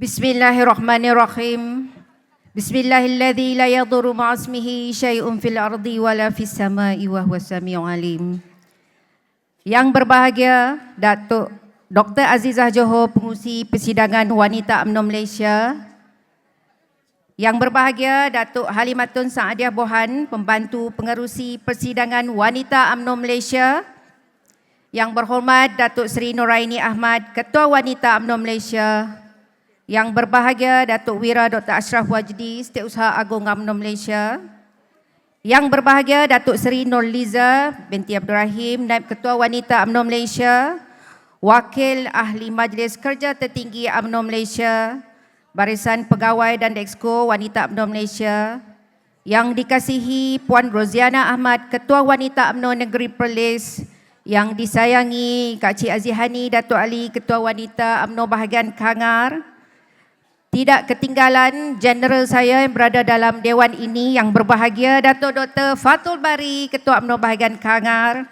Bismillahirrahmanirrahim. Bismillahilladzi la yadurru ma'asmihi syai'un fil ardi wala fis sama'i wa huwas samiul alim. Yang berbahagia Datuk Dr. Azizah Johor, Pengurusi Persidangan Wanita UMNO Malaysia. Yang berbahagia Datuk Halimatun Saadiah Bohan, Pembantu Pengerusi Persidangan Wanita UMNO Malaysia. Yang berhormat Datuk Seri Nuraini Ahmad, Ketua Wanita UMNO Malaysia. Yang berbahagia Datuk Wira Dr. Ashraf Wajdi, Setiausaha Agung UMNO Malaysia. Yang berbahagia Datuk Seri Nurliza binti Abdul Rahim, Naib Ketua Wanita UMNO Malaysia. Wakil Ahli Majlis Kerja Tertinggi UMNO Malaysia. Barisan Pegawai dan Exco Wanita UMNO Malaysia. Yang dikasihi Puan Roziana Ahmad, Ketua Wanita UMNO Negeri Perlis. Yang disayangi Kak Cik Azihani Datuk Ali, Ketua Wanita UMNO Bahagian Kangar. Tidak ketinggalan general saya yang berada dalam dewan ini yang berbahagia Datuk Dr. Fatul Bari, Ketua UMNO Bahagian Kangar.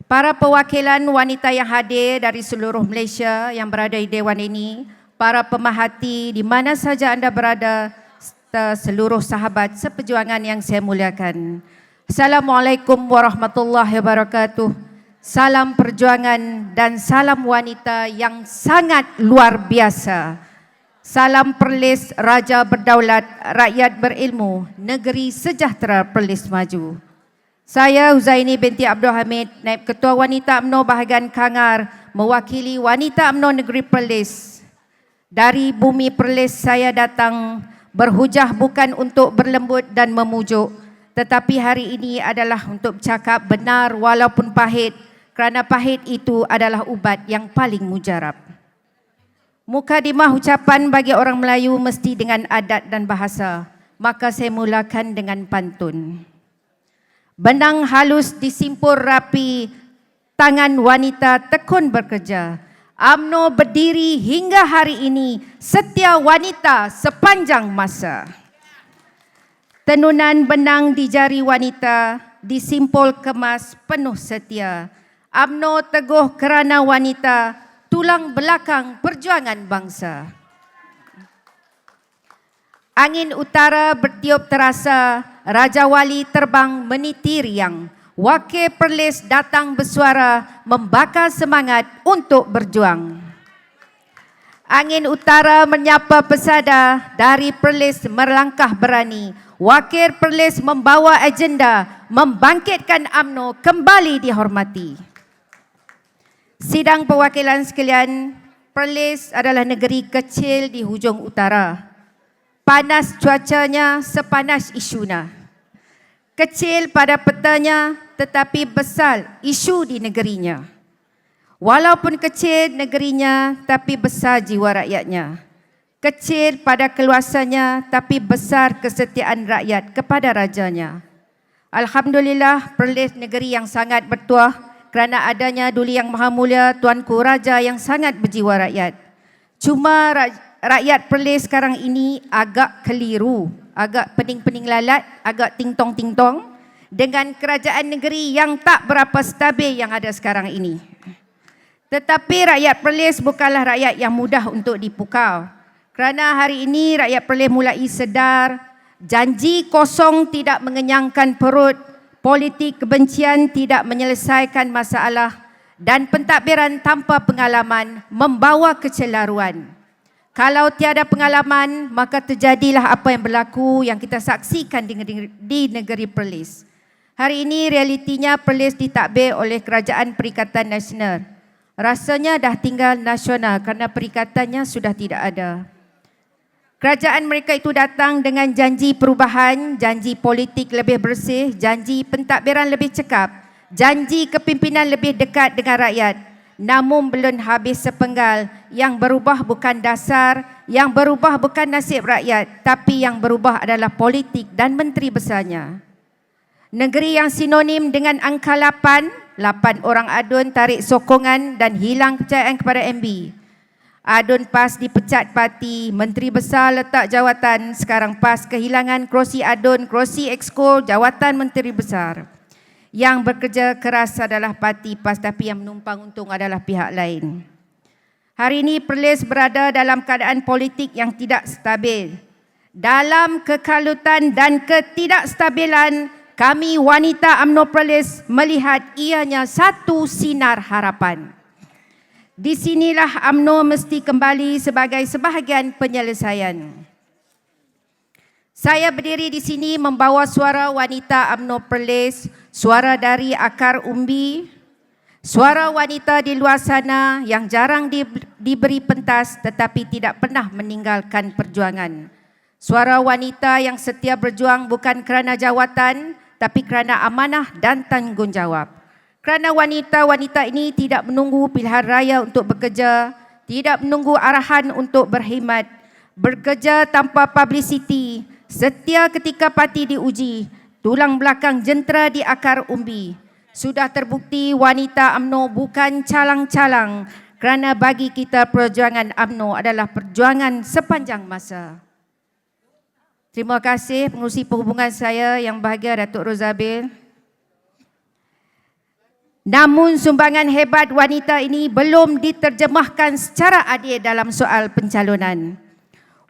Para perwakilan wanita yang hadir dari seluruh Malaysia yang berada di dewan ini, para pemerhati di mana saja anda berada, serta seluruh sahabat seperjuangan yang saya muliakan. Assalamualaikum warahmatullahi wabarakatuh. Salam perjuangan dan salam wanita yang sangat luar biasa. Salam Perlis, Raja Berdaulat, Rakyat Berilmu, Negeri Sejahtera Perlis Maju. Saya Huzaini binti Abdul Hamid, Naib Ketua Wanita UMNO Bahagian Kangar, mewakili Wanita UMNO Negeri Perlis. Dari bumi Perlis saya datang berhujah bukan untuk berlembut dan memujuk, tetapi hari ini adalah untuk bercakap benar walaupun pahit, kerana pahit itu adalah ubat yang paling mujarab. Mukadimah ucapan bagi orang Melayu mesti dengan adat dan bahasa, maka saya mulakan dengan pantun. Benang halus disimpul rapi, tangan wanita tekun bekerja. UMNO berdiri hingga hari ini, setia wanita sepanjang masa. Tenunan benang di jari wanita, disimpul kemas penuh setia. UMNO teguh kerana wanita, tulang belakang perjuangan bangsa. Angin utara bertiup terasa, Raja Wali terbang meniti riang. Wakil Perlis datang bersuara, membakar semangat untuk berjuang. Angin utara menyapa pesada, dari Perlis melangkah berani. Wakil Perlis membawa agenda, membangkitkan UMNO kembali dihormati. Sidang perwakilan sekalian, Perlis adalah negeri kecil di hujung utara. Panas cuacanya sepanas isunya. Kecil pada petanya tetapi besar isu di negerinya. Walaupun kecil negerinya tapi besar jiwa rakyatnya. Kecil pada keluasannya tapi besar kesetiaan rakyat kepada rajanya. Alhamdulillah, Perlis negeri yang sangat bertuah kerana adanya Duli Yang Maha Mulia Tuanku Raja yang sangat berjiwa rakyat. Cuma rakyat Perlis sekarang ini agak keliru, agak pening-pening lalat, agak ting-tong-ting-tong dengan kerajaan negeri yang tak berapa stabil yang ada sekarang ini. Tetapi rakyat Perlis bukanlah rakyat yang mudah untuk dipukau. Kerana hari ini rakyat Perlis mulai sedar janji kosong tidak mengenyangkan perut, politik kebencian tidak menyelesaikan masalah dan pentadbiran tanpa pengalaman membawa kecelaruan. Kalau tiada pengalaman, maka terjadilah apa yang berlaku yang kita saksikan di negeri Perlis. Hari ini realitinya Perlis ditadbir oleh Kerajaan Perikatan Nasional. Rasanya dah tinggal nasional kerana perikatannya sudah tidak ada. Kerajaan mereka itu datang dengan janji perubahan, janji politik lebih bersih, janji pentadbiran lebih cekap, janji kepimpinan lebih dekat dengan rakyat. Namun belum habis sepenggal, yang berubah bukan dasar, yang berubah bukan nasib rakyat, tapi yang berubah adalah politik dan menteri besarnya. Negeri yang sinonim dengan angka 8 orang adun tarik sokongan dan hilang kepercayaan kepada MB. Adun PAS dipecat parti, menteri besar letak jawatan, sekarang PAS kehilangan kerusi adun, kerusi exco, jawatan menteri besar. Yang bekerja keras adalah parti PAS tapi yang menumpang untung adalah pihak lain. Hari ini Perlis berada dalam keadaan politik yang tidak stabil. Dalam kekalutan dan ketidakstabilan, kami wanita UMNO Perlis melihat ianya satu sinar harapan. Di sinilah UMNO mesti kembali sebagai sebahagian penyelesaian. Saya berdiri di sini membawa suara wanita UMNO Perlis, suara dari akar umbi, suara wanita di luar sana yang jarang diberi pentas tetapi tidak pernah meninggalkan perjuangan. Suara wanita yang setia berjuang bukan kerana jawatan tapi kerana amanah dan tanggungjawab. Kerana wanita-wanita ini tidak menunggu pilihan raya untuk bekerja, tidak menunggu arahan untuk berkhidmat, bekerja tanpa publicity, setia ketika parti diuji, tulang belakang jentera di akar umbi. Sudah terbukti wanita UMNO bukan calang-calang kerana bagi kita perjuangan UMNO adalah perjuangan sepanjang masa. Terima kasih pengurusi perhubungan saya yang bahagia Datuk Rozabil. Namun sumbangan hebat wanita ini belum diterjemahkan secara adil dalam soal pencalonan.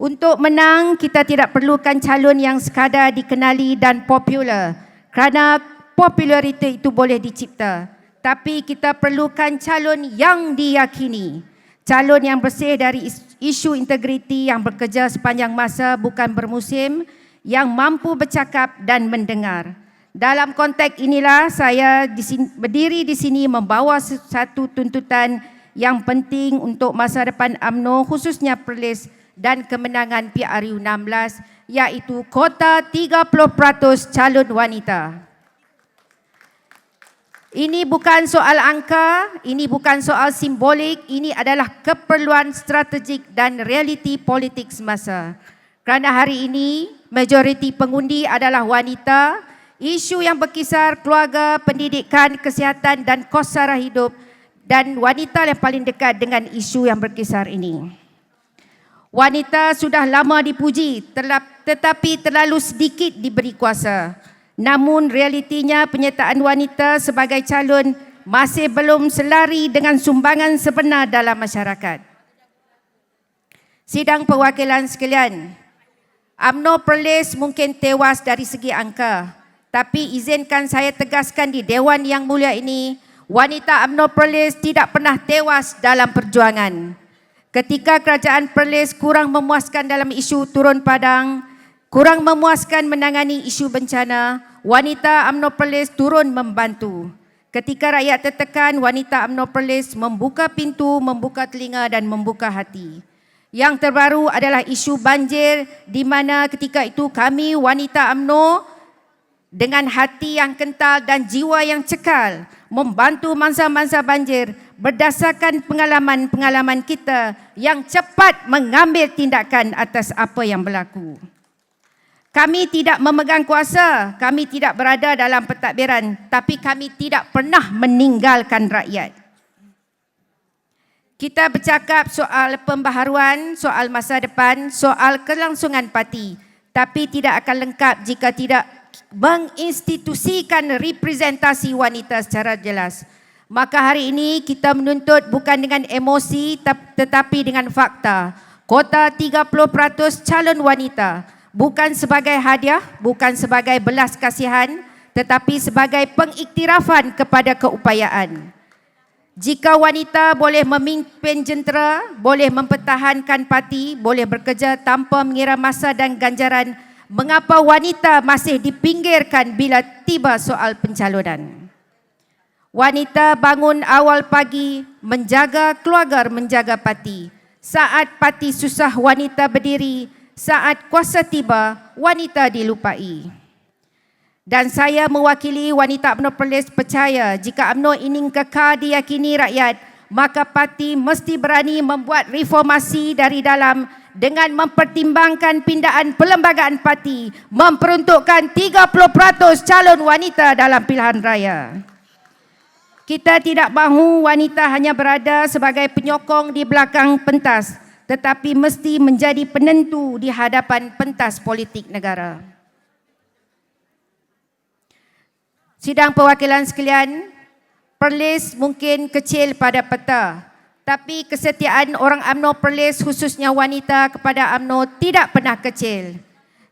Untuk menang, kita tidak perlukan calon yang sekadar dikenali dan popular kerana populariti itu boleh dicipta. Tapi kita perlukan calon yang diyakini. Calon yang bersih dari isu integriti, yang bekerja sepanjang masa bukan bermusim, yang mampu bercakap dan mendengar. Dalam konteks inilah saya berdiri di sini membawa satu tuntutan yang penting untuk masa depan UMNO khususnya Perlis dan kemenangan PRU 16 iaitu kota 30% calon wanita. Ini bukan soal angka, ini bukan soal simbolik, ini adalah keperluan strategik dan realiti politik semasa. Kerana hari ini, majoriti pengundi adalah wanita, isu yang berkisar keluarga, pendidikan, kesihatan dan kos sara hidup dan wanita yang paling dekat dengan isu yang berkisar ini. Wanita sudah lama dipuji tetapi terlalu sedikit diberi kuasa. Namun realitinya penyertaan wanita sebagai calon masih belum selari dengan sumbangan sebenar dalam masyarakat. Sidang perwakilan sekalian, UMNO Perlis mungkin tewas dari segi angka, tapi izinkan saya tegaskan di Dewan Yang Mulia ini, wanita UMNO Perlis tidak pernah tewas dalam perjuangan. Ketika kerajaan Perlis kurang memuaskan dalam isu turun padang, kurang memuaskan menangani isu bencana, wanita UMNO Perlis turun membantu. Ketika rakyat tertekan, wanita UMNO Perlis membuka pintu, membuka telinga dan membuka hati. Yang terbaru adalah isu banjir di mana ketika itu kami wanita UMNO dengan hati yang kental dan jiwa yang cekal membantu mangsa-mangsa banjir berdasarkan pengalaman-pengalaman kita yang cepat mengambil tindakan atas apa yang berlaku. Kami tidak memegang kuasa, kami tidak berada dalam pentadbiran, tapi kami tidak pernah meninggalkan rakyat. Kita bercakap soal pembaharuan, soal masa depan, soal kelangsungan parti, tapi tidak akan lengkap jika tidak menginstitusikan representasi wanita secara jelas. Maka hari ini kita menuntut bukan dengan emosi tetapi dengan fakta. Kota 30% calon wanita. Bukan sebagai hadiah, bukan sebagai belas kasihan, tetapi sebagai pengiktirafan kepada keupayaan. Jika wanita boleh memimpin jentera, boleh mempertahankan parti, boleh bekerja tanpa mengira masa dan ganjaran, mengapa wanita masih dipinggirkan bila tiba soal pencalonan? Wanita bangun awal pagi, menjaga keluarga, menjaga parti. Saat parti susah, wanita berdiri. Saat kuasa tiba, wanita dilupai. Dan saya mewakili wanita UMNO Perlis percaya jika UMNO ingin kekal diyakini rakyat, maka parti mesti berani membuat reformasi dari dalam dengan mempertimbangkan pindaan perlembagaan parti, memperuntukkan 30% calon wanita dalam pilihan raya. Kita tidak mahu wanita hanya berada sebagai penyokong di belakang pentas, tetapi mesti menjadi penentu di hadapan pentas politik negara. Sidang perwakilan sekalian, Perlis mungkin kecil pada peta, Tapi kesetiaan orang UMNO Perlis khususnya wanita kepada UMNO tidak pernah kecil.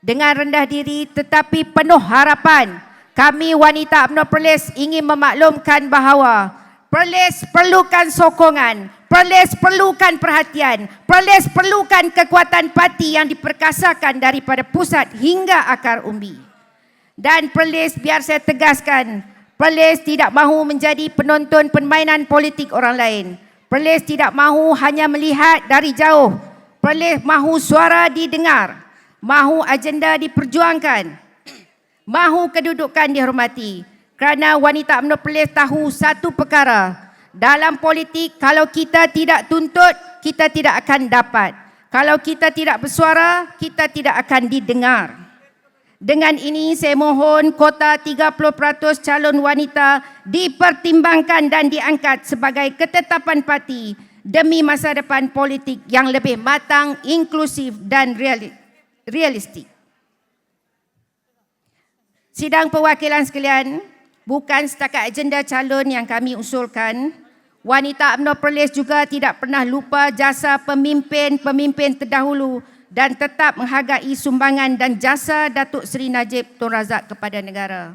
Dengan rendah diri tetapi penuh harapan, kami wanita UMNO Perlis ingin memaklumkan bahawa Perlis perlukan sokongan, Perlis perlukan perhatian, Perlis perlukan kekuatan parti yang diperkasakan daripada pusat hingga akar umbi. Dan Perlis, biar saya tegaskan, Perlis tidak mahu menjadi penonton permainan politik orang lain. Perlis tidak mahu hanya melihat dari jauh. Perlis mahu suara didengar, mahu agenda diperjuangkan, mahu kedudukan dihormati. Kerana wanita UMNO Perlis tahu satu perkara, dalam politik kalau kita tidak tuntut, kita tidak akan dapat. Kalau kita tidak bersuara, kita tidak akan didengar. Dengan ini saya mohon kota 30% calon wanita dipertimbangkan dan diangkat sebagai ketetapan parti demi masa depan politik yang lebih matang, inklusif dan realistik. Sidang perwakilan sekalian, bukan setakat agenda calon yang kami usulkan, wanita UMNO Perlis juga tidak pernah lupa jasa pemimpin-pemimpin terdahulu dan tetap menghargai sumbangan dan jasa Datuk Seri Najib Tun Razak kepada negara.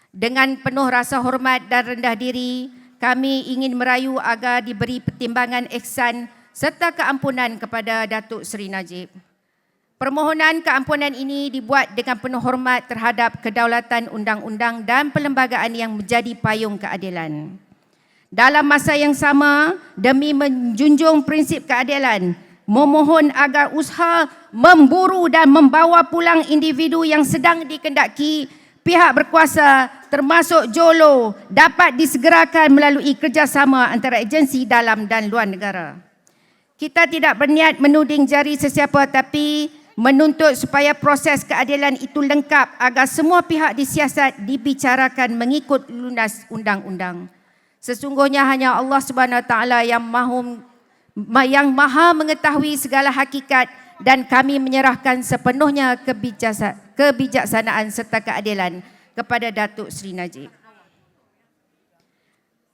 Dengan penuh rasa hormat dan rendah diri, kami ingin merayu agar diberi pertimbangan ihsan serta keampunan kepada Datuk Seri Najib. Permohonan keampunan ini dibuat dengan penuh hormat terhadap kedaulatan undang-undang dan perlembagaan yang menjadi payung keadilan. Dalam masa yang sama, demi menjunjung prinsip keadilan, memohon agar usaha memburu dan membawa pulang individu yang sedang dikendaki pihak berkuasa termasuk Jolo dapat disegerakan melalui kerjasama antara agensi dalam dan luar negara. Kita tidak berniat menuding jari sesiapa tapi menuntut supaya proses keadilan itu lengkap agar semua pihak disiasat dibicarakan mengikut lunas undang-undang. Sesungguhnya hanya Allah Subhanahu Wa Taala yang maha mengetahui segala hakikat dan kami menyerahkan sepenuhnya kebijaksanaan serta keadilan kepada Datuk Seri Najib.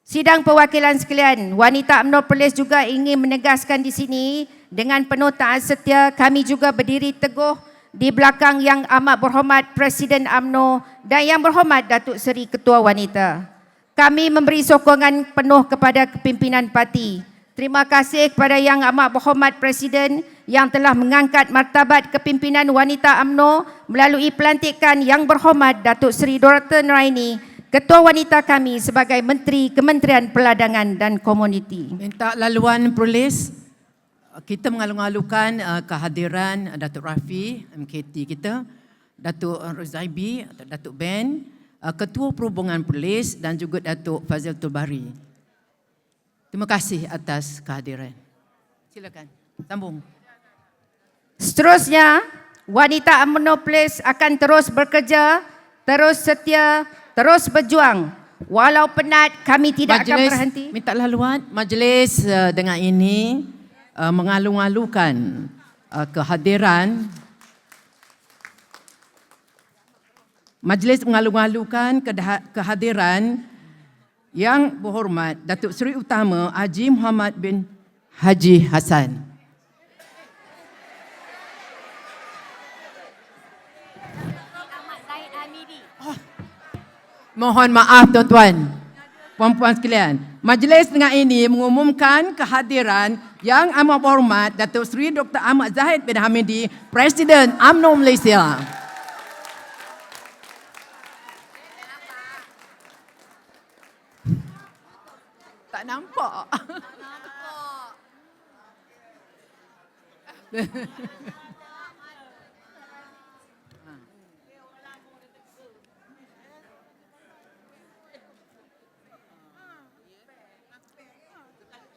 Sidang perwakilan sekalian, wanita UMNO Perlis juga ingin menegaskan di sini dengan penuh taat setia kami juga berdiri teguh di belakang yang amat berhormat Presiden UMNO dan yang berhormat Datuk Seri Ketua Wanita. Kami memberi sokongan penuh kepada kepimpinan parti. Terima kasih kepada Yang Amat Berhormat Presiden yang telah mengangkat martabat kepimpinan wanita UMNO melalui pelantikan Yang Berhormat Datuk Seri Dorothy Naraini, Ketua Wanita kami sebagai Menteri Kementerian Perladangan dan Komuniti. Minta laluan Perlis, kita mengalu-alukan kehadiran Datuk Rafi, MKT kita, Datuk Rozaibi, Datuk Ben, Ketua Perhubungan Perlis dan juga Datuk Fazil Tulbari. Terima kasih atas kehadiran. Silakan, sambung. Seterusnya, wanita UMNO Perlis akan terus bekerja, terus setia, terus berjuang. Walau penat, kami tidak akan berhenti. Minta laluan, majlis dengan ini mengalu-alukan kehadiran. Majlis mengalu-alukan kehadiran Yang Berhormat Datuk Seri Utama Haji Muhammad bin Haji Hassan. Mohon maaf tuan-tuan, puan-puan sekalian. Majlis dengan ini mengumumkan kehadiran Yang Amat Berhormat Datuk Seri Dr. Ahmad Zahid bin Hamidi, Presiden UMNO Malaysia. Tak nampak.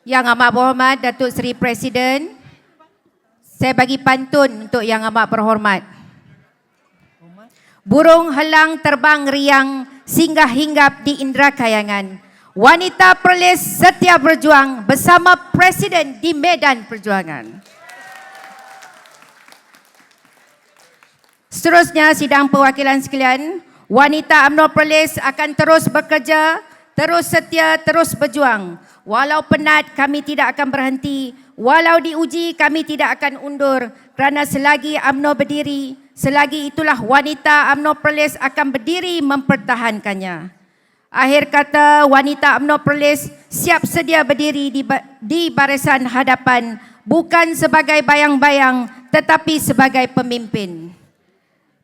Yang Amat Berhormat Datuk Seri Presiden, saya bagi pantun untuk Yang Amat Berhormat. Burung helang terbang riang singgah hinggap di indera kayangan. Wanita Perlis setia berjuang bersama Presiden di medan perjuangan. Seterusnya, sidang perwakilan sekalian, wanita UMNO Perlis akan terus bekerja, terus setia, terus berjuang. Walau penat, kami tidak akan berhenti. Walau diuji, kami tidak akan undur. Kerana selagi UMNO berdiri, selagi itulah wanita UMNO Perlis akan berdiri mempertahankannya. Akhir kata, wanita UMNO Perlis siap sedia berdiri di barisan hadapan, bukan sebagai bayang-bayang tetapi sebagai pemimpin.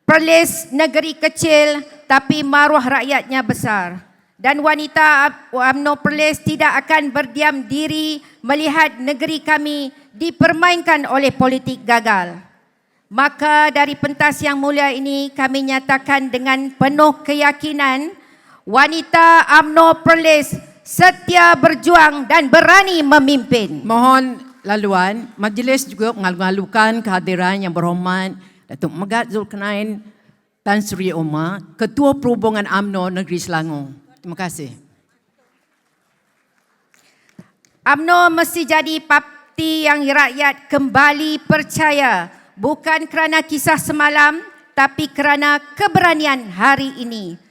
Perlis negeri kecil tapi maruah rakyatnya besar. Dan wanita UMNO Perlis tidak akan berdiam diri melihat negeri kami dipermainkan oleh politik gagal. Maka dari pentas yang mulia ini kami nyatakan dengan penuh keyakinan, wanita UMNO Perlis setia berjuang dan berani memimpin. Mohon laluan, majlis juga mengalu-alukan kehadiran yang berhormat Datuk Megat Zulkarnain Tan Sri Omar, Ketua Perhubungan UMNO Negeri Selangor. Terima kasih. UMNO mesti jadi parti yang rakyat kembali percaya, bukan kerana kisah semalam tapi kerana keberanian hari ini.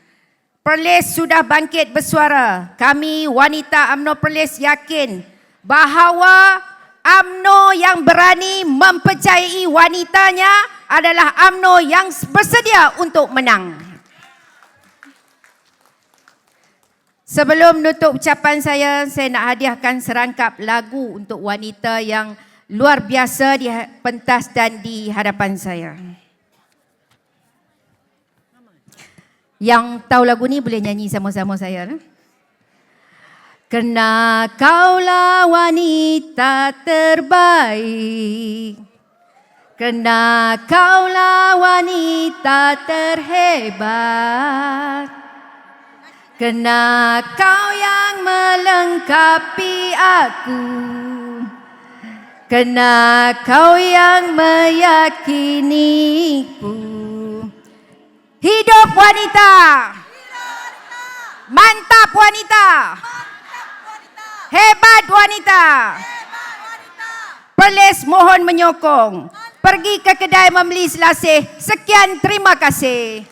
Perlis sudah bangkit bersuara. Kami wanita UMNO Perlis yakin bahawa UMNO yang berani mempercayai wanitanya adalah UMNO yang bersedia untuk menang. Sebelum menutup ucapan saya nak hadiahkan serangkap lagu untuk wanita yang luar biasa di pentas dan di hadapan saya. Yang tahu lagu ni boleh nyanyi sama-sama saya. Kerana kaulah wanita terbaik, kerana kaulah wanita terhebat, kerana kau yang melengkapi aku, kerana kau yang meyakiniku. Hidup wanita! Mantap wanita! Hebat wanita! Perlis mohon menyokong. Pergi ke kedai membeli selasih. Sekian, terima kasih.